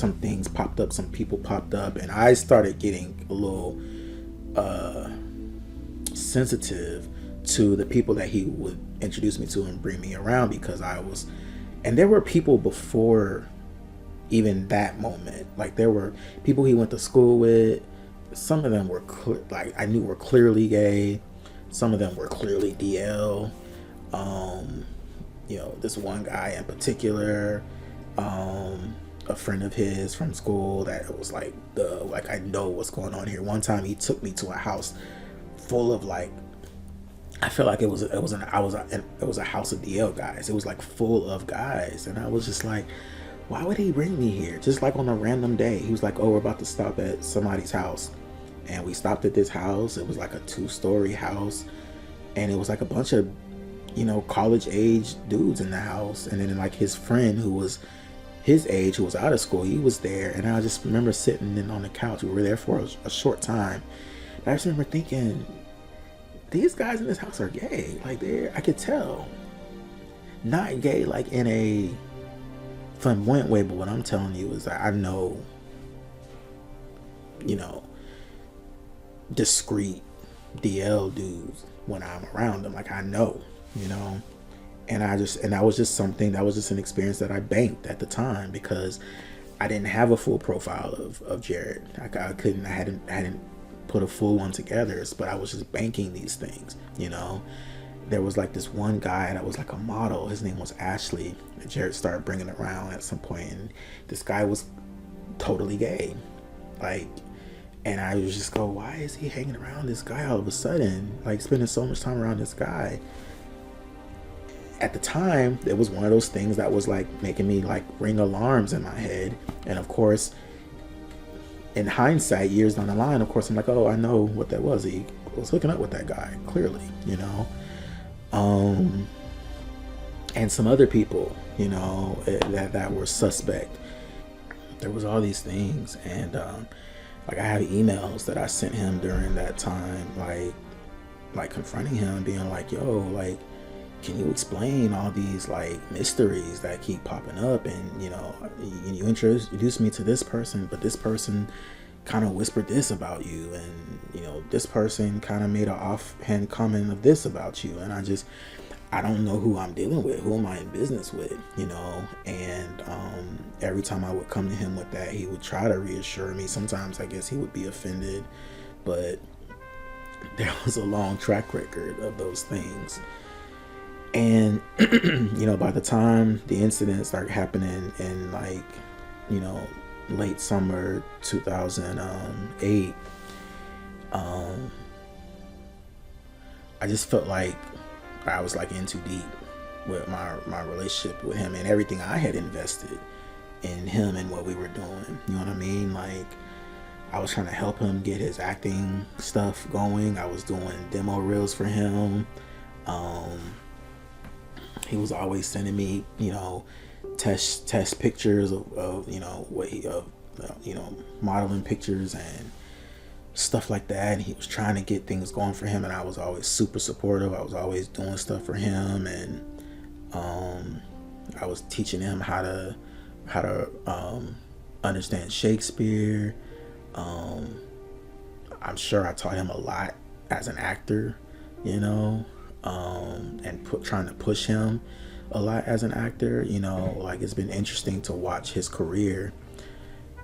some things popped up, some people popped up, and I started getting a little sensitive to the people that he would introduce me to and bring me around, because and there were people before even that moment. Like, there were people he went to school with. Some of them were like I knew were clearly gay. Some of them were clearly DL. This one guy in particular, a friend of his from school, that was like I know what's going on here. One time he took me to a house full of, like, I feel like it was a house of DL guys. It was like full of guys, and I was just like, why would he bring me here? Just like on a random day, he was like, oh, we're about to stop at somebody's house, and we stopped at this house. It was like a 2-story house, and it was like a bunch of college age dudes in the house, and then like his friend who was his age, who was out of school, he was there. And I just remember sitting in on the couch. We were there for a short time, but I just remember thinking, these guys in this house are gay. Like, I could tell. Not gay like in a flamboyant way, but what I'm telling you is that I know, discreet DL dudes when I'm around them. Like, I know, and that was just an experience that I banked at the time, because I didn't have a full profile of Jared. I hadn't put a full one together, but I was just banking these things. There was like this one guy that was like a model. His name was Ashley. And Jared started bringing it around at some point, and this guy was totally gay. Like, and I was just go, why is he hanging around this guy all of a sudden? Like, spending so much time around this guy. At the time, it was one of those things that was like making me like ring alarms in my head. And of course, in hindsight, years down the line, of course, I'm like, oh, I know what that was. He was hooking up with that guy, clearly, and some other people, that were suspect. There was all these things, and like, I have emails that I sent him during that time, like confronting him, being like, yo, like, can you explain all these like mysteries that keep popping up? And you introduced me to this person, but this person kind of whispered this about you, and this person kind of made an offhand comment of this about you, and I don't know who I'm dealing with. Who am I in business with? And every time I would come to him with that, he would try to reassure me. Sometimes I guess he would be offended, but there was a long track record of those things. And by the time the incident started happening in like late summer 2008, I just felt like I was like in too deep with my relationship with him and everything I had invested in him and what we were doing. You know what I mean? Like, I was trying to help him get his acting stuff going. I was doing demo reels for him. He was always sending me, test pictures of modeling pictures and stuff like that. And he was trying to get things going for him, and I was always super supportive. I was always doing stuff for him, and I was teaching him how to understand Shakespeare. I'm sure I taught him a lot as an actor, and trying to push him a lot as an actor. Like, it's been interesting to watch his career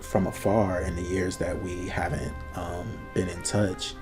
from afar in the years that we haven't been in touch.